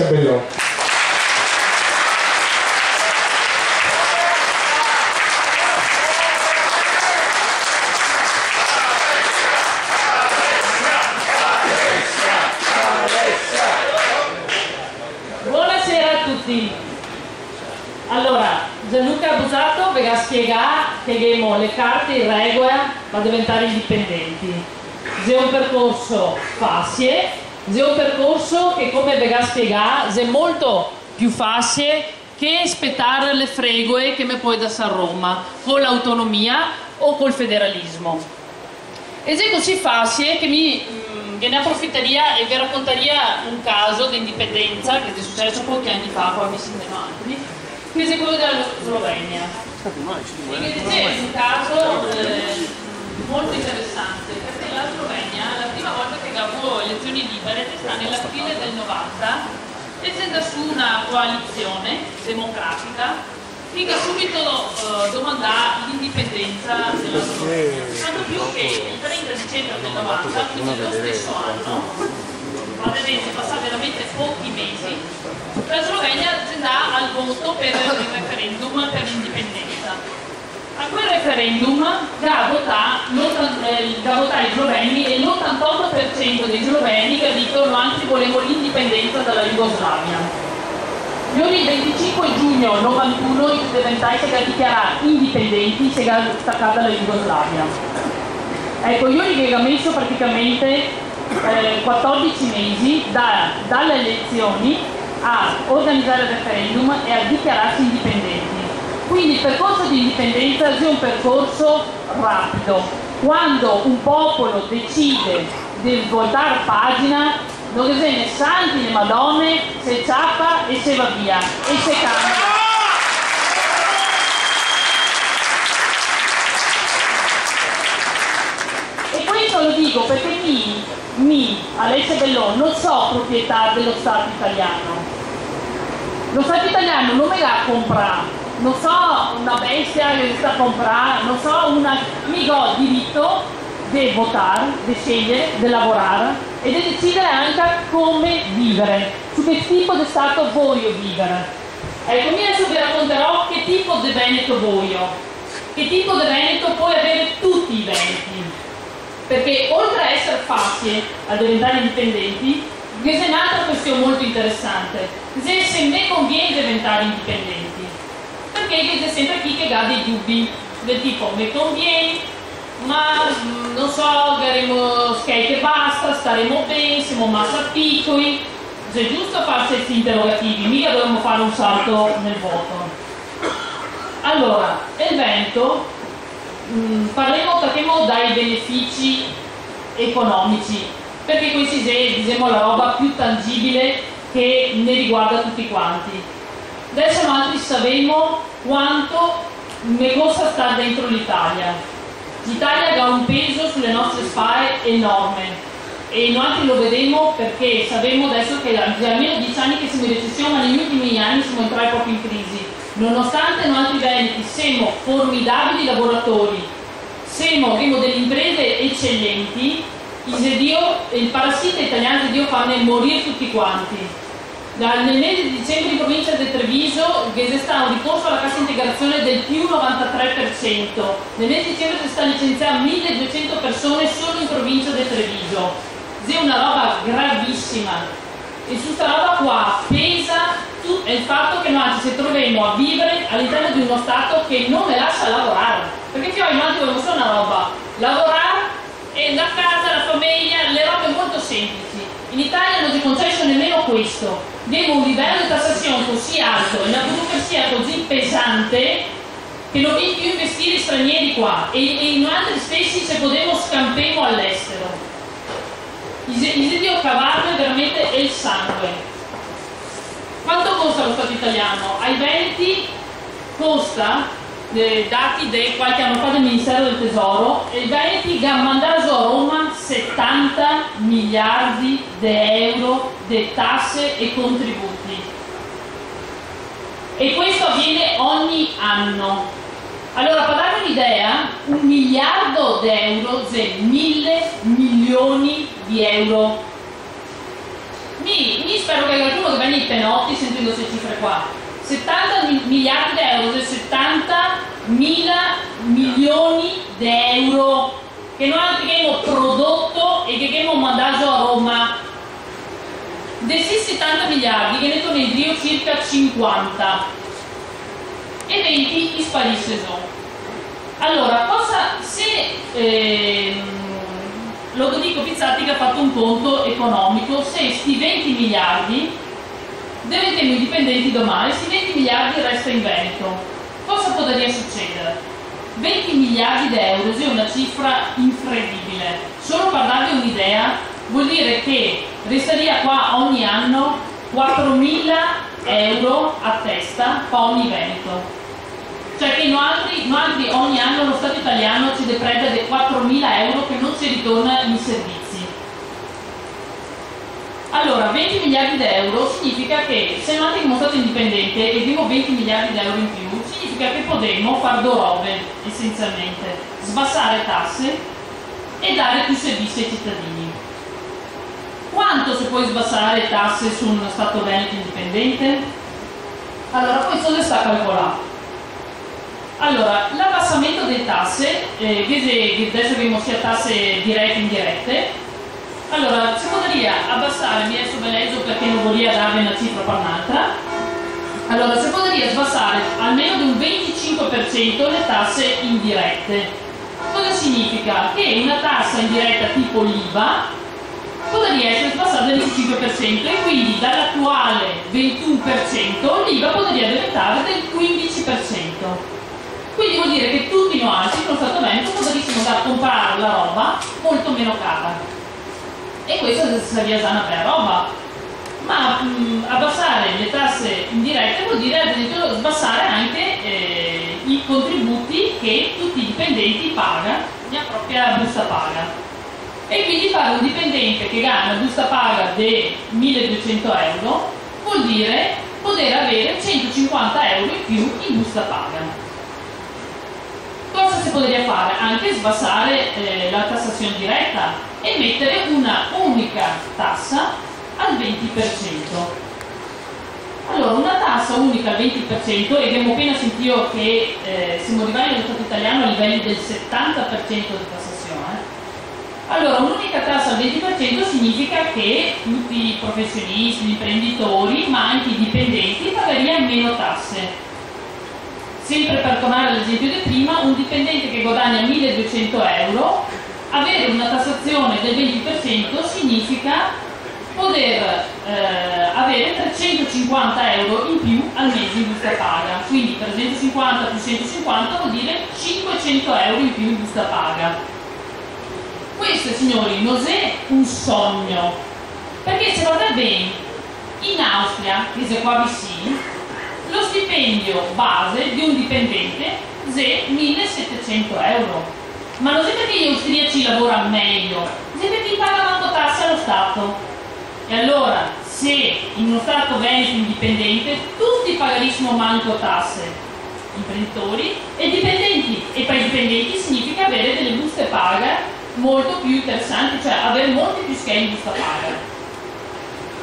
Bellò. Buonasera a tutti. Allora, Gianluca Busato vi ha spiegato che abbiamo le carte in regola per diventare indipendenti. C'è un percorso facile, c'è un percorso che, come vi ha spiegato, è molto più facile che aspettare le fregue che mi puoi da San Roma con l'autonomia o col federalismo. Ed è così facile che ne approfitteria e vi racconteria un caso di indipendenza che è successo pochi anni fa, qua mi sembrano altri, che è quello della Slovenia. E che è un caso molto interessante, perché la Slovenia, la prima volta che avevo elezioni libere, sta nell'aprile del 90, e si è su una coalizione democratica che ha subito domandato l'indipendenza della Slovenia. Tanto più che il 30 dicembre del 90, quindi lo stesso anno, praticamente passati veramente pochi mesi, la Slovenia si andava al voto per il referendum per l'indipendenza. A quel referendum da votare i sloveni e l'88% dei sloveni che dicono anzi volevano l'indipendenza dalla Jugoslavia. Io il 25 giugno 91 i studentati si è dichiarato indipendenti, si è staccata dalla Jugoslavia. Ecco, io gli ho messo praticamente 14 mesi dalle elezioni a organizzare il referendum e a dichiararsi indipendenti. Quindi il percorso di indipendenza è un percorso rapido. Quando un popolo decide di voltare pagina, non se ne santi le madonne, se ciappa e se va via e se cambia. E questo lo dico perché Alessia Bellò, non so proprietà dello Stato italiano. Lo Stato italiano non me l'ha comprato. Non so una bestia che sta a comprare, non so mi do il diritto di votare, di scegliere, di lavorare e di decidere anche come vivere, su che tipo di Stato voglio vivere. Ecco, adesso vi racconterò che tipo di Veneto voglio, che tipo di Veneto puoi avere tutti i Veneti, perché oltre a essere facile a diventare indipendenti, c'è un'altra questione molto interessante, se me conviene diventare indipendenti. Perché c'è sempre chi che ha dei dubbi del tipo mi conviene, ma non so, faremo skate e basta, staremo bene, siamo massa piccoli. È giusto farsi questi interrogativi, mica dovremmo fare un salto nel vuoto. Allora, il Veneto, parliamo dai benefici economici, perché questi è diciamo, la roba più tangibile che ne riguarda tutti quanti. Adesso noi sappiamo quanto ne costa stare dentro l'Italia. L'Italia ha un peso sulle nostre spalle enorme e noi lo vedremo perché sappiamo adesso che da almeno 10 anni che siamo in recessione, ma negli ultimi anni siamo entrati proprio in crisi. Nonostante noi altri veneti siamo formidabili lavoratori, abbiamo delle imprese eccellenti, il parassita italiano di Dio fa morire tutti quanti. Nel mese di dicembre in provincia di Treviso c'è stato un ricorso alla cassa integrazione del più 93%. Nel mese di dicembre si sta licenziando 1200 persone solo in provincia di Treviso. È una roba gravissima. E su questa roba qua pesa il fatto che noi ci troviamo a vivere all'interno di uno Stato che non mi lascia lavorare. Perché io immagino che non sia una roba. Lavorare e la casa, la famiglia, le robe molto semplici. In Italia non si concesso nemmeno questo. Abbiamo un livello di tassazione così alto e una burocrazia così pesante che non devi più investire stranieri qua e in altri stessi se potremo scampemo all'estero. Il Dio cavallo è veramente il sangue. Quanto costa lo Stato italiano? Ai Veneti costa, dati di qualche anno fa del Ministero del Tesoro, i Veneti hanno mandato a Roma 70 miliardi di euro di tasse e contributi. E questo avviene ogni anno. Allora, per dare un'idea, 1 miliardo di euro è 1.000 milioni di euro. Mi spero che qualcuno che venga in penotti sentendo queste cifre qua. 70 miliardi di euro, 70 mila milioni di euro che noi abbiamo prodotto e che abbiamo mandato a Roma. Di 70 miliardi che ne tornano in Dio circa 50 e 20 spariscono. Allora, cosa se Lodovico Pizzatti che ha fatto un conto economico, se sti 20 miliardi diventeremo indipendenti domani, sti 20 miliardi resta in Veneto, cosa potrebbe succedere? 20 miliardi di euro è una cifra incredibile. Solo per darvi un'idea, vuol dire che resteria qua ogni anno 4.000 euro a testa per ogni Veneto. Cioè che noi ogni anno lo Stato italiano ci depreda di 4.000 euro che non si ritorna in servizi. Allora, 20 miliardi di euro significa che se noi siamo stati indipendenti e abbiamo 20 miliardi di euro in più, significa che potremmo fare due robe, essenzialmente. Sbassare tasse e dare più servizi ai cittadini. Quanto si può sbassare tasse su uno Stato veneto indipendente? Allora, questo si sta calcolando. Allora, l'abbassamento delle tasse, adesso abbiamo sia tasse dirette e indirette, allora si potrebbe abbassare, mi adesso ve leggo perché non voglio darvi una cifra per un'altra, allora si potrebbe abbassare almeno di un 25% le tasse indirette. Cosa significa? Che una tassa indiretta tipo l'IVA potrebbe essere abbassata del 25% e quindi dall'attuale 21% l'IVA potrebbe diventare del 15%. Quindi vuol dire che tutti noi, con lo Stato Veneto, potremmo andare a comprare la roba molto meno cara. E questo sarebbe una bella roba. Ma abbassare le tasse indirette vuol dire ad esempio sbassare anche i contributi che tutti i dipendenti pagano, la propria busta paga. E quindi fare un dipendente che gana una busta paga di 1.200 euro vuol dire poter avere 150 euro in più in busta paga. Cosa si potrebbe fare? Anche sbassare la tassazione diretta e mettere una unica tassa al 20%. Allora, una tassa unica al 20%, e abbiamo appena sentito che siamo arrivati nello Stato italiano a livelli del 70% di tassazione. Allora, un'unica tassa al 20% significa che tutti i professionisti, gli imprenditori, ma anche i dipendenti pagheranno meno tasse. Sempre per tornare all'esempio di prima, un dipendente che guadagna 1.200 euro, avere una tassazione del 20% significa poter avere 350 euro in più al mese in busta paga. Quindi 350 più 150 vuol dire 500 euro in più in busta paga. Questo, signori, non è un sogno, perché se guardate bene, in Austria, che è qua vicino, lo stipendio base di un dipendente è 1.700 euro. Ma non è perché gli austriaci lavorano meglio, è perché pagano tasse allo Stato. E allora, se in uno Stato veneto indipendente tutti pagarissimo manco tasse, imprenditori e dipendenti, e per i dipendenti significa avere delle buste paga molto più interessanti, cioè avere molti più schede in busta paga.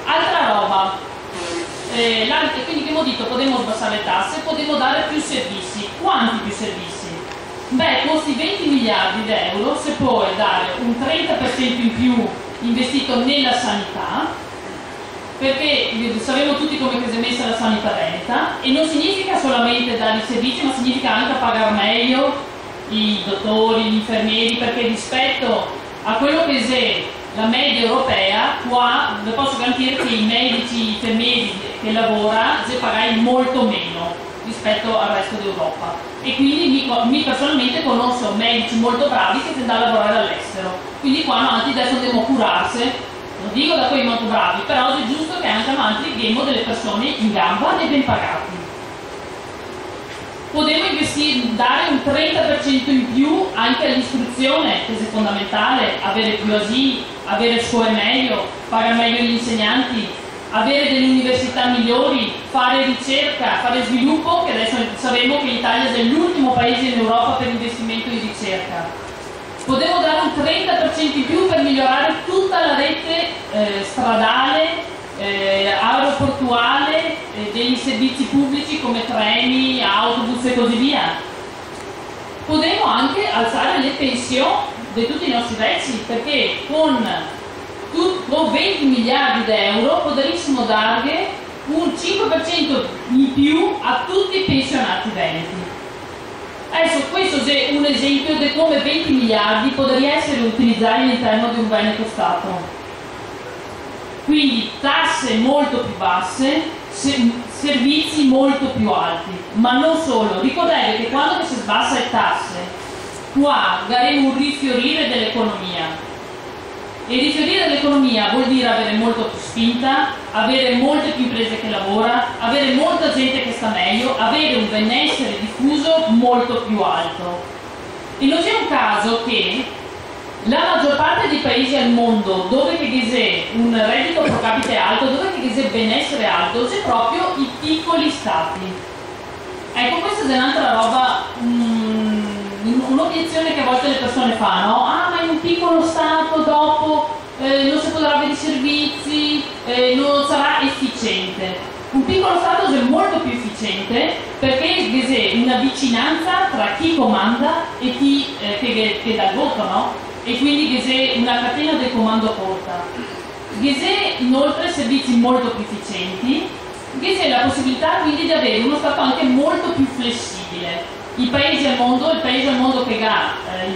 Altra roba. Quindi che abbiamo detto, potremmo abbassare le tasse, potremmo dare più servizi. Quanti più servizi? Beh, con questi 20 miliardi di euro si può dare un 30% in più investito nella sanità, perché sappiamo tutti come si è messa la sanità veneta, e non significa solamente dare i servizi, ma significa anche pagare meglio i dottori, gli infermieri, perché rispetto a quello che è la media europea, qua vi posso garantire che i medici, gli infermieri che lavorano si pagano molto meno rispetto al resto d'Europa. E quindi mi personalmente conosco medici molto bravi che si andano a lavorare all'estero. Quindi qua noi adesso dobbiamo curarsi, non dico da quei molto bravi, però è giusto che anche noi abbiamo delle persone in gamba e ben pagati. Potremmo dare un 30% in più anche all'istruzione, che è fondamentale, avere più asili, avere scuole meglio, pagare meglio gli insegnanti, avere delle università migliori, fare ricerca, fare sviluppo, che adesso sappiamo che l'Italia è l'ultimo paese in Europa per investimento in ricerca. Potremmo dare un 30% in più per migliorare tutta la rete stradale, aeroportuale, degli servizi pubblici come treni, autobus e così via. Potremo anche alzare le pensioni di tutti i nostri vecchi, perché con 20 miliardi di euro potremmo dare un 5% in più a tutti i pensionati veneti. Adesso questo è un esempio di come 20 miliardi potrebbero essere utilizzati all'interno di un Veneto Stato. Quindi tasse molto più basse, servizi molto più alti, ma non solo. Ricordate che quando si sbassa le tasse, qua avremo un rifiorire dell'economia. E rifiorire dell'economia vuol dire avere molto più spinta, avere molte più imprese che lavorano, avere molta gente che sta meglio, avere un benessere diffuso molto più alto. E non c'è un caso che la maggior parte dei paesi al mondo dove c'è un reddito pro capite alto, dove c'è benessere alto, c'è proprio i piccoli stati. Ecco, questa è un'altra roba, un'obiezione che a volte le persone fanno: ah, ma in un piccolo stato dopo non si potrà avere i servizi, non sarà efficiente. Un piccolo stato è molto più efficiente perché c'è una vicinanza tra chi comanda e chi che dà il voto, no? E quindi c'è una catena del comando corta. C'è inoltre servizi molto più efficienti, c'è la possibilità quindi di avere uno stato anche molto più flessibile. Il paese al mondo che ha il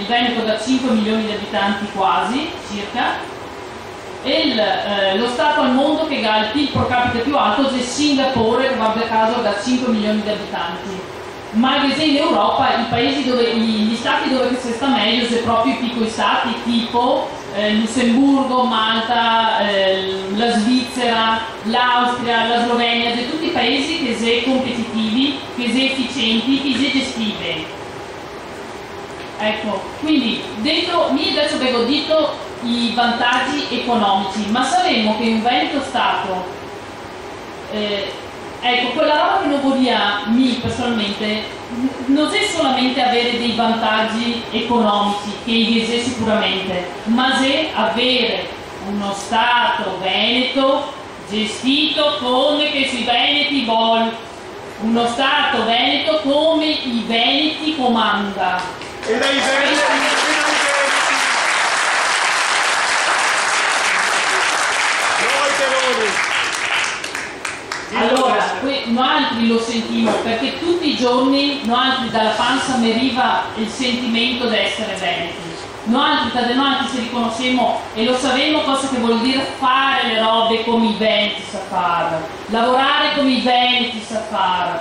Veneto da 5 milioni di abitanti quasi, circa, e lo Stato al mondo che ha il PIL pro capite più alto è Singapore, che va a caso da 5 milioni di abitanti. Ma in Europa gli stati dove si sta meglio sono proprio i piccoli stati tipo Lussemburgo, Malta, la Svizzera, l'Austria, la Slovenia, sono tutti paesi che sono competitivi, che sono efficienti, che sono gestiti. Ecco, quindi io adesso avevo detto i vantaggi economici, ma sappiamo che un Veneto Stato, ecco, quella roba che non vogliamo personalmente non è solamente avere dei vantaggi economici, che è sicuramente, ma è avere uno Stato veneto gestito come che sui veneti vuole, uno Stato veneto come i veneti comanda. E dai veneti. Allora, noi altri lo sentiamo perché tutti i giorni noi altri dalla panza mi arriva il sentimento di essere veneti. Noi altri ci riconosciamo e lo sappiamo cosa che vuol dire fare le robe come i veneti sa fare, lavorare come i veneti sa fare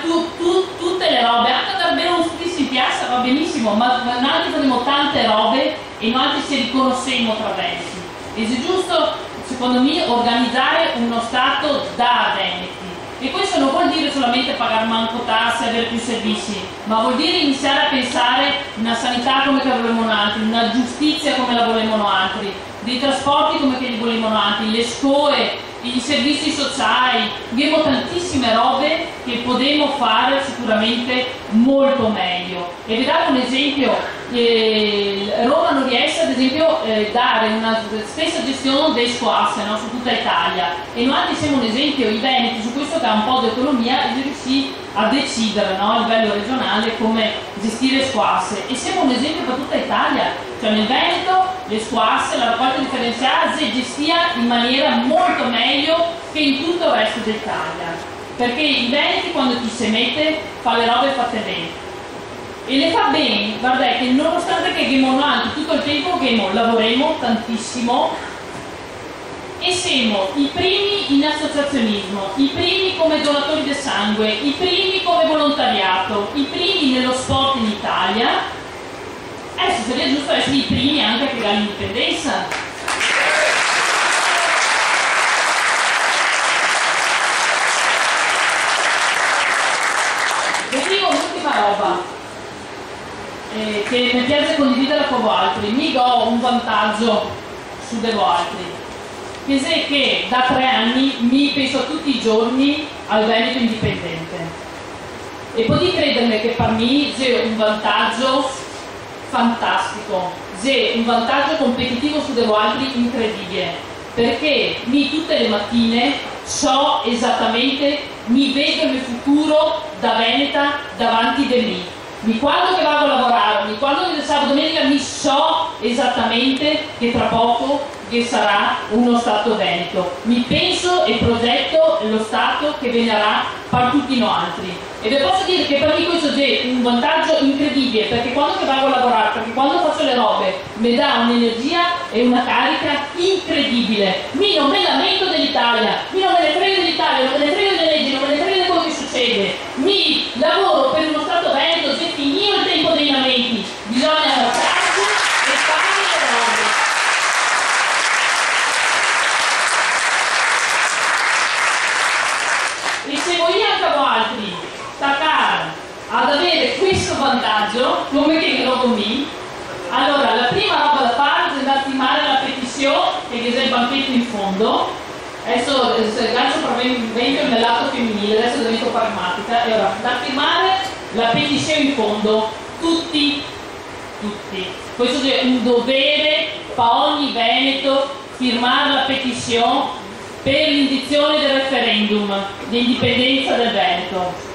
tutte le robe, anche andare bene uno studio in piazza va benissimo, ma noi altri facciamo tante robe e noi altri ci riconosciamo tra veneti. Ed è giusto, secondo me, organizzare uno Stato da veneti. E questo non vuol dire solamente pagare manco tasse e avere più servizi, ma vuol dire iniziare a pensare una sanità come che volevano altri, una giustizia come la volevano altri, dei trasporti come che li volevano altri, le scuole, i servizi sociali. Abbiamo tantissime robe che potremmo fare sicuramente molto meglio. E vi date un esempio. Roma non riesce ad esempio dare una stessa gestione dei squasse, no, su tutta Italia, e noi siamo un esempio, i veneti su questo che ha un po' di autonomia e riuscì a decidere, no, a livello regionale come gestire squasse, e siamo un esempio per tutta Italia, cioè nel Veneto le squasse, la raccolta differenziata si gestia in maniera molto meglio che in tutto il resto d'Italia, perché i veneti quando ci si mette fa le robe fatte bene. E le fa bene, guardate che nonostante che abbiamo anche tutto il tempo che lavoriamo tantissimo e siamo i primi in associazionismo, i primi come donatori del sangue, i primi come volontariato, i primi nello sport in Italia, adesso sarebbe giusto essere i primi anche a creare l'indipendenza. E dico l'ultima roba che mi piace condividere con voi altri, mi do un vantaggio su di voi altri, che è che da 3 anni mi penso tutti i giorni al Veneto indipendente e potete credermi che per me è un vantaggio fantastico, è un vantaggio competitivo su di voi altri incredibile, perché tutte le mattine so esattamente, mi vedo il mio futuro da veneta davanti di me. Quando che vado a lavorare, quando che sabato domenica mi so esattamente che tra poco che sarà uno Stato veneto. Mi penso e progetto lo Stato che verrà per tutti noi altri. E vi posso dire che per me questo è un vantaggio incredibile, perché quando che vado a lavorare, perché quando faccio le robe mi dà un'energia e una carica incredibile. Mi non me lamento dell'Italia, mi non me ne frega dell'Italia, non me ne frega delle leggi, non me ne frega di quello che succede. Mi lavoro per uno Stato veneto, se finito il tempo dei lamenti, bisogna alzarsi e fare le robe. E se voi anche altri staccare ad avere questo vantaggio, come che dopo me, allora la prima roba da fare è andare a firmare la petizione, che è il banchetto in fondo. Adesso vengo nel lato femminile, adesso divento pragmatica, e ora da firmare la petizione in fondo, tutti. Questo è un dovere per ogni veneto, firmare la petizione per l'indizione del referendum di indipendenza del Veneto.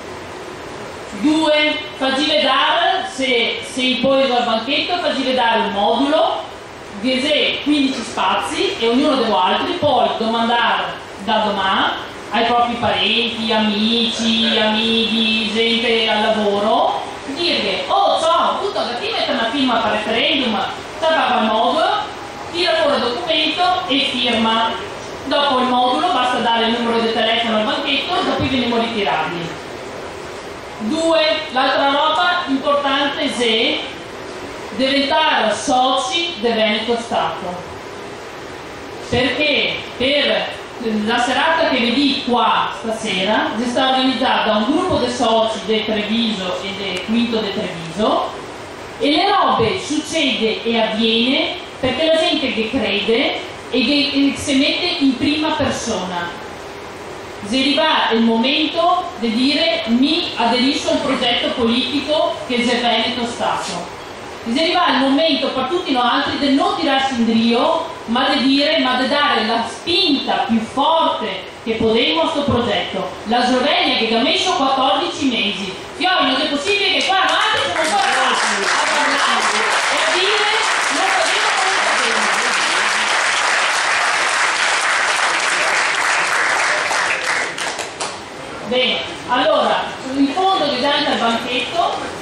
2. Farci vedere, se poi al banchetto, farci vedere un modulo di 15 spazi e ognuno dei altri poi domandare da domani ai propri parenti, amici, amici, gente al lavoro, dire: oh ciao, tutto da ti mettere una firma per referendum, tappa il modulo, tira fuori il documento e firma. Dopo il modulo basta dare il numero di telefono al banchetto e dopo veniamo ritirati. 2. L'altra roba importante è diventare soci del Veneto Stato, perché per la serata che vedi qua stasera è stata organizzata da un gruppo di soci del Treviso e del Quinto del Treviso, e le robe succede e avviene perché la gente che crede e che si mette in prima persona. Se arriva il momento di dire: mi aderisco al progetto politico che è il Veneto Stato. Se arriva il momento per tutti noi altri di non tirarsi in drio, ma di dare la spinta più forte che potremo a questo progetto. La Slovenia che ha messo 14 mesi. Fiori, non è possibile che qua avanti siamo ancora a parlarci e a dire: non facciamo come facciamo. Bene, allora, in fondo davanti al banchetto,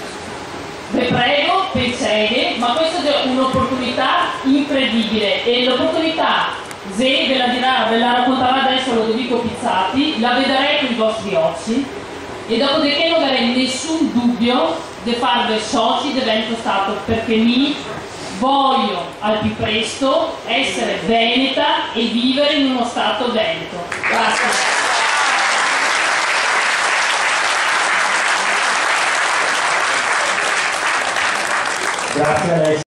vi prego, pensate, ma questa è un'opportunità incredibile, e l'opportunità, se ve la racconterà adesso Lodovico Pizzati, la vedrete con i vostri occhi, e dopodiché non avrei nessun dubbio di farvi soci del Veneto Stato, perché mi voglio al più presto essere veneta e vivere in uno Stato veneto. Grazie. Grazie a lei.